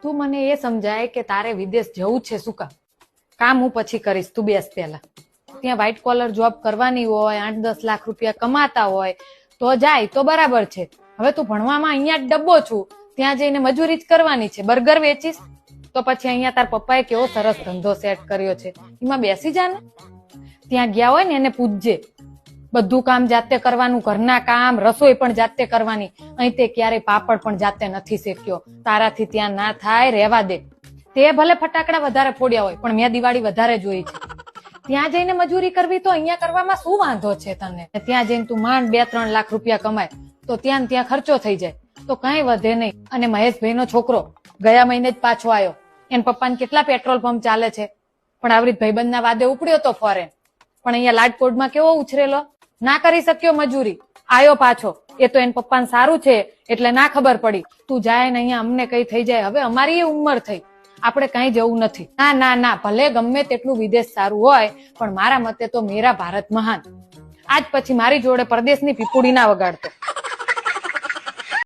તું મને એ સમજાય કે તારે વિદેશ જવું છે શું કામ હું પછી કરીશ, તું બેસ પહેલા. ત્યાં વ્હાઈટ કોલર જોબ કરવાની હોય, 8-10 લાખ રૂપિયા કમાતા હોય તો જાય તો બરાબર છે. હવે તું ભણવામાં અહીંયા જ ડબ્બો છું, ત્યાં જઈને મજૂરી જ કરવાની છે. બર્ગર વેચીશ તો પછી અહીંયા તાર પપ્પાએ કેવો સરસ ધંધો સેટ કર્યો છે, એમાં બેસી જા ને. ત્યાં ગયા હોય ને એને પૂછજે, બધું કામ જાતે કરવાનું, ઘરના કામ, રસોઈ પણ જાતે કરવાની. અહીં તે ક્યારેય પાપડ પણ જાતે નથી શેક્યો. તારાથી ત્યાં ના થાય, રહેવા દે. તે ભલે ફટાકડા વધારે ફોડ્યા હોય પણ મેં દિવાળી વધારે જોઈ છે. ત્યાં જઈને મજૂરી કરવી તો અહીંયા કરવામાં શું વાંધો છે તને? ત્યાં જઈને તું માંડ 2-3 લાખ રૂપિયા કમાય તો ત્યાં ખર્ચો થઈ જાય તો કઈ વધે નહીં. અને મહેશભાઈ નો છોકરો ગયા મહિને જ પાછો આવ્યો. એન પપ્પાને કેટલા પેટ્રોલ પંપ ચાલે છે, પણ આવરી ભાઈબંધના વાદે ઉપડ્યો તો ફોરેન. પણ અહીંયા લાડકોટમાં કેવો ઉછરેલો, ના કરી શક્યો મજૂરી, આયો પાછો. એ તો એન પપ્પાને સારું છે એટલે ના ખબર પડી. તું જાય ને અહીંયા અમને કઈ થઈ જાય. હવે અમારી એ ઉંમર થઈ, આપણે કઈ જવું નથી. ના ના ના, ભલે ગમે તેટલું વિદેશ સારું હોય પણ મારા મતે તો મેરા ભારત મહાન. આજ પછી મારી જોડે પરદેશની પીપુડી ના વગાડતો.